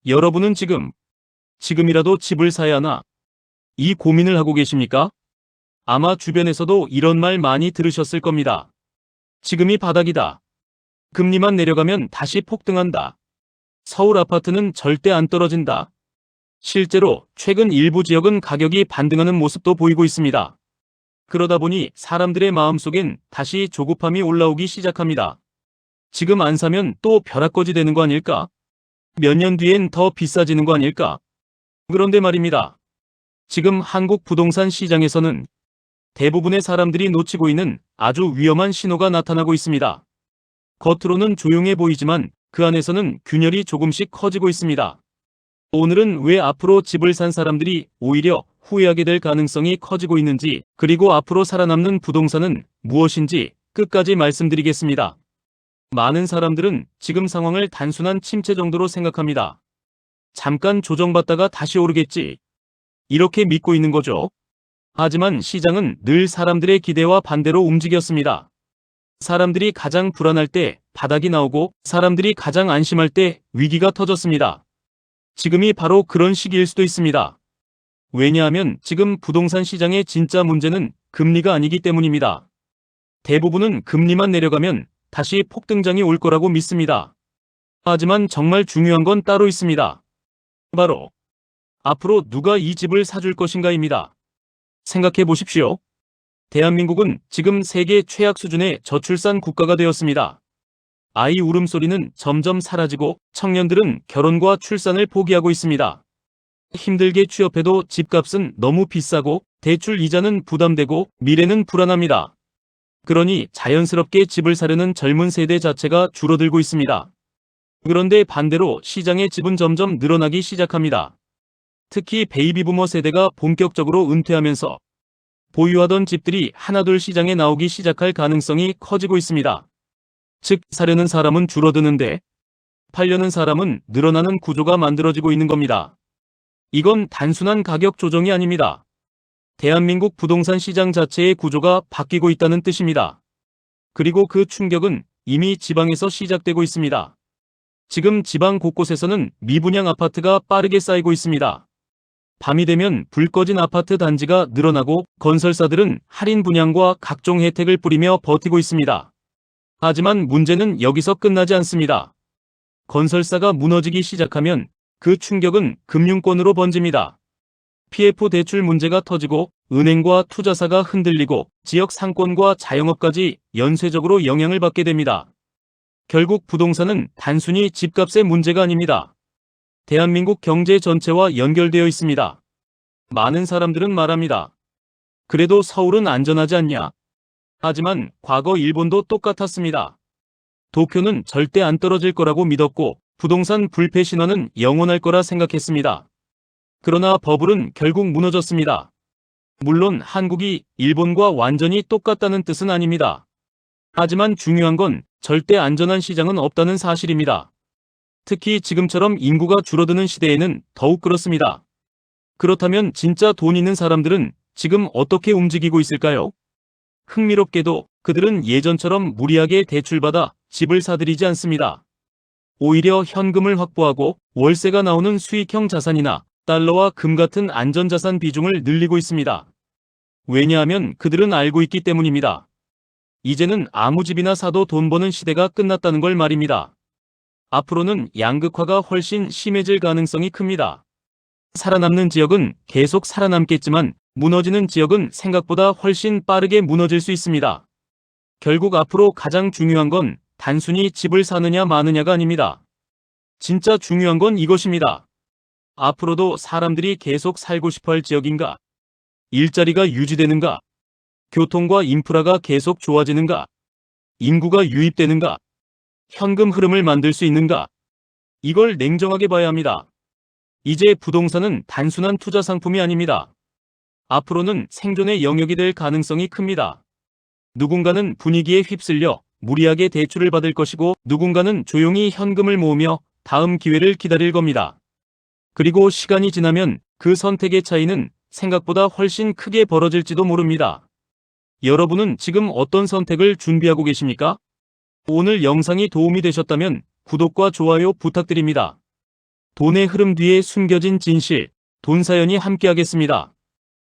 여러분은 지금이라도 집을 사야 하나? 이 고민을 하고 계십니까? 아마 주변에서도 이런 말 많이 들으셨을 겁니다. 지금이 바닥이다. 금리만 내려가면 다시 폭등한다. 서울 아파트는 절대 안 떨어진다. 실제로 최근 일부 지역은 가격이 반등하는 모습도 보이고 있습니다. 그러다 보니 사람들의 마음속엔 다시 조급함이 올라오기 시작합니다. 지금 안 사면 또 벼락거지 되는 거 아닐까? 몇 년 뒤엔 더 비싸지는 거 아닐까? 그런데 말입니다. 지금 한국 부동산 시장에서는 대부분의 사람들이 놓치고 있는 아주 위험한 신호가 나타나고 있습니다. 겉으로는 조용해 보이지만 그 안에서는 균열이 조금씩 커지고 있습니다. 오늘은 왜 앞으로 집을 산 사람들이 오히려 후회하게 될 가능성이 커지고 있는지, 그리고 앞으로 살아남는 부동산은 무엇인지 끝까지 말씀드리겠습니다. 많은 사람들은 지금 상황을 단순한 침체 정도로 생각합니다. 잠깐 조정받다가 다시 오르겠지, 이렇게 믿고 있는 거죠. 하지만 시장은 늘 사람들의 기대와 반대로 움직였습니다. 사람들이 가장 불안할 때 바닥이 나오고, 사람들이 가장 안심할 때 위기가 터졌습니다. 지금이 바로 그런 시기일 수도 있습니다. 왜냐하면 지금 부동산 시장의 진짜 문제는 금리가 아니기 때문입니다. 대부분은 금리만 내려가면 다시 폭등장이 올 거라고 믿습니다. 하지만 정말 중요한 건 따로 있습니다. 바로 앞으로 누가 이 집을 사줄 것인가입니다. 생각해 보십시오. 대한민국은 지금 세계 최악 수준의 저출산 국가가 되었습니다. 아이 울음소리는 점점 사라지고 청년들은 결혼과 출산을 포기하고 있습니다. 힘들게 취업해도 집값은 너무 비싸고 대출 이자는 부담되고 미래는 불안합니다. 그러니 자연스럽게 집을 사려는 젊은 세대 자체가 줄어들고 있습니다. 그런데 반대로 시장의 집은 점점 늘어나기 시작합니다. 특히 베이비부머 세대가 본격적으로 은퇴하면서 보유하던 집들이 하나둘 시장에 나오기 시작할 가능성이 커지고 있습니다. 즉, 사려는 사람은 줄어드는데 팔려는 사람은 늘어나는 구조가 만들어지고 있는 겁니다. 이건 단순한 가격 조정이 아닙니다. 대한민국 부동산 시장 자체의 구조가 바뀌고 있다는 뜻입니다. 그리고 그 충격은 이미 지방에서 시작되고 있습니다. 지금 지방 곳곳에서는 미분양 아파트가 빠르게 쌓이고 있습니다. 밤이 되면 불 꺼진 아파트 단지가 늘어나고 건설사들은 할인 분양과 각종 혜택을 뿌리며 버티고 있습니다. 하지만 문제는 여기서 끝나지 않습니다. 건설사가 무너지기 시작하면 그 충격은 금융권으로 번집니다. PF 대출 문제가 터지고 은행과 투자사가 흔들리고 지역 상권과 자영업까지 연쇄적으로 영향을 받게 됩니다. 결국 부동산은 단순히 집값의 문제가 아닙니다. 대한민국 경제 전체와 연결되어 있습니다. 많은 사람들은 말합니다. 그래도 서울은 안전하지 않냐? 하지만 과거 일본도 똑같았습니다. 도쿄는 절대 안 떨어질 거라고 믿었고 부동산 불패 신화는 영원할 거라 생각했습니다. 그러나 버블은 결국 무너졌습니다. 물론 한국이 일본과 완전히 똑같다는 뜻은 아닙니다. 하지만 중요한 건 절대 안전한 시장은 없다는 사실입니다. 특히 지금처럼 인구가 줄어드는 시대에는 더욱 그렇습니다. 그렇다면 진짜 돈 있는 사람들은 지금 어떻게 움직이고 있을까요? 흥미롭게도 그들은 예전처럼 무리하게 대출받아 집을 사들이지 않습니다. 오히려 현금을 확보하고 월세가 나오는 수익형 자산이나 달러와 금 같은 안전자산 비중을 늘리고 있습니다. 왜냐하면 그들은 알고 있기 때문입니다. 이제는 아무 집이나 사도 돈 버는 시대가 끝났다는 걸 말입니다. 앞으로는 양극화가 훨씬 심해질 가능성이 큽니다. 살아남는 지역은 계속 살아남겠지만 무너지는 지역은 생각보다 훨씬 빠르게 무너질 수 있습니다. 결국 앞으로 가장 중요한 건 단순히 집을 사느냐 마느냐가 아닙니다. 진짜 중요한 건 이것입니다. 앞으로도 사람들이 계속 살고 싶어 할 지역인가? 일자리가 유지되는가? 교통과 인프라가 계속 좋아지는가? 인구가 유입되는가? 현금 흐름을 만들 수 있는가? 이걸 냉정하게 봐야 합니다. 이제 부동산은 단순한 투자 상품이 아닙니다. 앞으로는 생존의 영역이 될 가능성이 큽니다. 누군가는 분위기에 휩쓸려 무리하게 대출을 받을 것이고 누군가는 조용히 현금을 모으며 다음 기회를 기다릴 겁니다. 그리고 시간이 지나면 그 선택의 차이는 생각보다 훨씬 크게 벌어질지도 모릅니다. 여러분은 지금 어떤 선택을 준비하고 계십니까? 오늘 영상이 도움이 되셨다면 구독과 좋아요 부탁드립니다. 돈의 흐름 뒤에 숨겨진 진실, 돈사연이 함께하겠습니다.